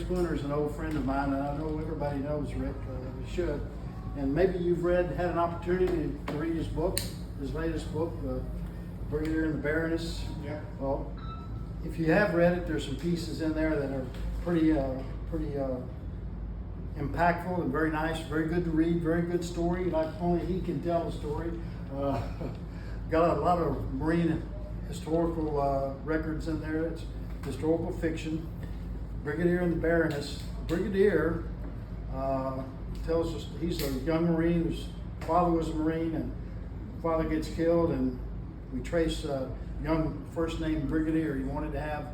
Spooner's an old friend of mine, and I know everybody knows Rick, should. And maybe you've had an opportunity to read his book, his latest book, Brigadier and the Baroness. Yeah. Well, if you have read it, there's some pieces in there that are pretty impactful and very nice, very good to read, very good story, like only he can tell a story. Got a lot of marine historical records in there. It's historical fiction. Brigadier and the Baroness. Brigadier tells us he's a young Marine whose father was a Marine, and father gets killed, and we trace a young first name Brigadier. He wanted to have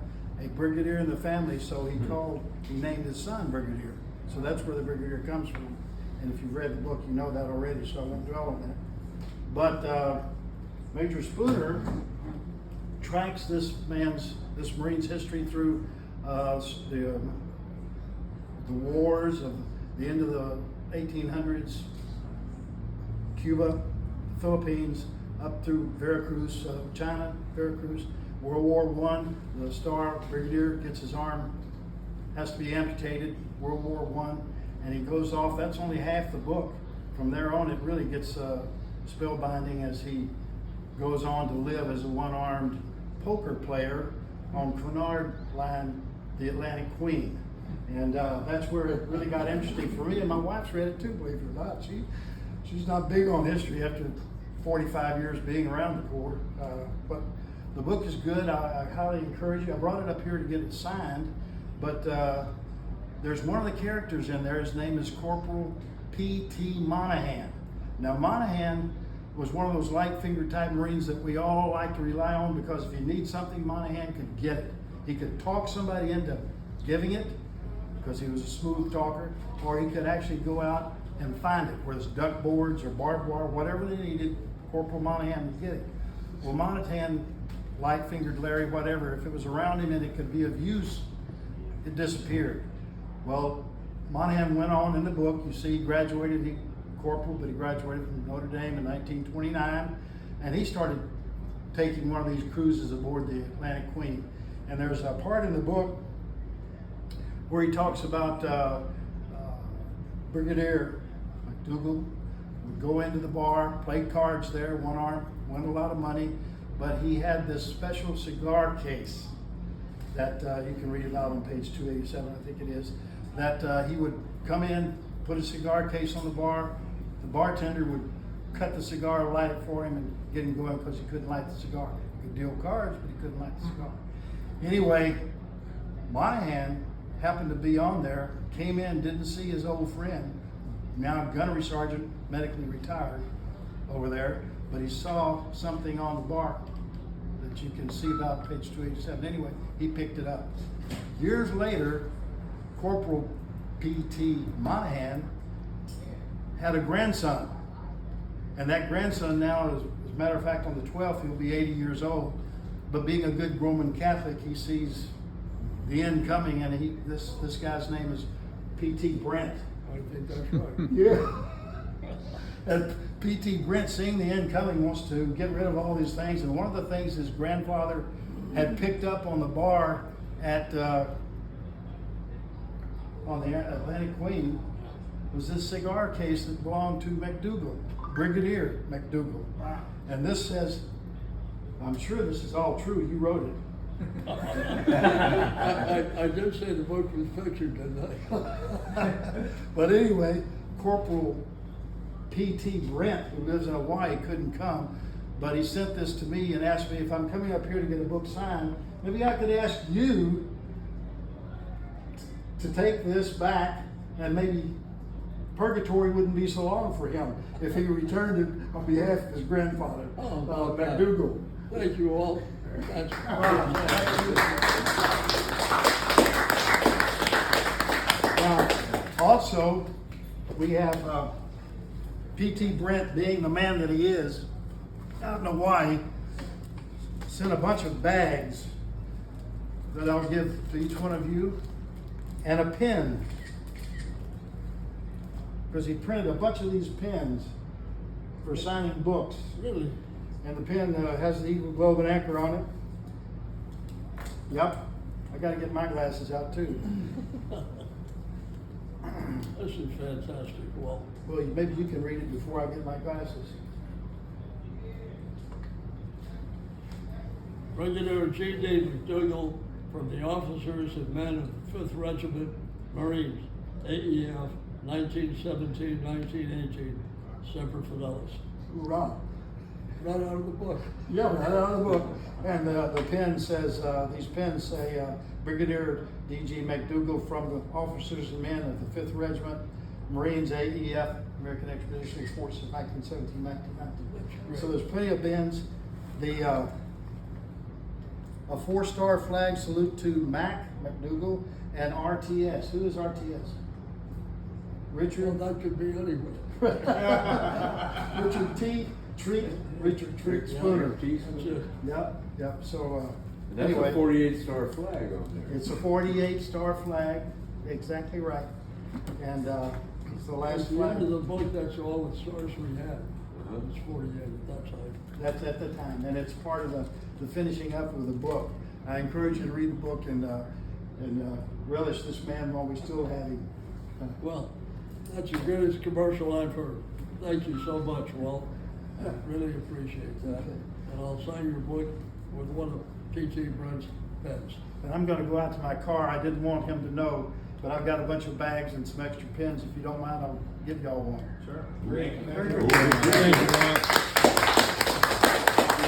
a Brigadier in the family, so he named his son Brigadier. So that's where the Brigadier comes from. And if you've read the book, you know that already, so I won't dwell on that. But Major Spooner tracks this Marine's history through the wars of the end of the 1800s, Cuba, Philippines, up through Veracruz, China, Veracruz, World War I. The star Brigadier gets his arm, has to be amputated, World War I, and he goes off. That's only half the book. From there on, it really gets spellbinding as he goes on to live as a one-armed poker player on Cunard Line, the Atlantic Queen. And that's where it really got interesting for me. And my wife's read it too, believe it or not. She's not big on history after 45 years being around the Corps. But the book is good. I highly encourage you. I brought it up here to get it signed, but there's one of the characters in there. His name is Corporal P.T. Monahan. Now, Monahan was one of those light finger type Marines that we all like to rely on, because if you need something, Monahan could get it. He could talk somebody into giving it, because he was a smooth talker, or he could actually go out and find it, whether it's duck boards or barbed wire, whatever they needed, Corporal Monahan would get it. Well, Monahan, light-fingered Larry, whatever, if it was around him and it could be of use, it disappeared. Well, Monahan went on in the book. You see, he graduated, corporal, but he graduated from Notre Dame in 1929, and he started taking one of these cruises aboard the Atlantic Queen. And there's a part in the book where he talks about Brigadier McDougal would go into the bar, play cards there, one arm, won a lot of money, but he had this special cigar case that you can read it out on page 287, I think it is, that he would come in, put a cigar case on the bar, the bartender would cut the cigar, light it for him, and get him going, because he couldn't light the cigar. He could deal cards, but he couldn't light the cigar. Anyway, Monahan happened to be on there, came in, didn't see his old friend, now gunnery sergeant, medically retired over there, but he saw something on the bar that you can see about page 287. Anyway, he picked it up. Years later, Corporal P.T. Monahan had a grandson, and that grandson now is, as a matter of fact, on the 12th, he'll be 80 years old, but being a good Roman Catholic, he sees the end coming, and this guy's name is P.T. Brent. I think that's right. Yeah. And P.T. Brent, seeing the end coming, wants to get rid of all these things, and one of the things his grandfather had picked up on the bar at on the Atlantic Queen was this cigar case that belonged to McDougal, Brigadier McDougal. Wow. And this says, I'm sure this is all true, you wrote it. I did say the book was fiction, didn't I? But anyway, Corporal P.T. Brent, who lives in Hawaii, couldn't come, but he sent this to me and asked me if I'm coming up here to get a book signed, maybe I could ask you to take this back, and maybe purgatory wouldn't be so long for him if he returned it on behalf of his grandfather, McDougal. Thank you all. That's also, we have P.T. Brent, being the man that he is, I don't know why, he sent a bunch of bags that I'll give to each one of you, and a pen, because he printed a bunch of these pens for signing books. really. And the pen has the Eagle Globe and Anchor on it. Yep, I got to get my glasses out too. This is fantastic, Walt. Well, maybe you can read it before I get my glasses. Brigadier G.D. McDougall, from the officers and men of the 5th Regiment Marines, AEF, 1917-1918, Semper Fidelis. Hoorah. Right out of the book. Yeah, right out of the book. And the pen says, these pens say, Brigadier D.G. McDougall from the officers and men of the 5th Regiment, Marines, AEF, American Expeditionary Forces, 1917-1919. So there's plenty of pens. A 4-star flag salute to Mac McDougall and RTS. Who is RTS? Richard? Well, that could be anyone. Richard T. Treat. Richard Treat Spooner. That's it. Yep. So That's anyway, a 48-star flag on there. it's a 48-star flag. Exactly right. And it's the last At the flag. end of the book, that's all the stars we had. It's 48 at that time. That's at the time, and it's part of the finishing up of the book. I encourage you to read the book and relish this man while we still have him. Well, that's the greatest commercial I've heard. Thank you so much, Walt. I really appreciate that. And I'll sign your book with one of P.T. Brent's pens. And I'm gonna go out to my car. I didn't want him to know, but I've got a bunch of bags and some extra pens. If you don't mind, I'll give y'all one. Sure. Great. Thank you.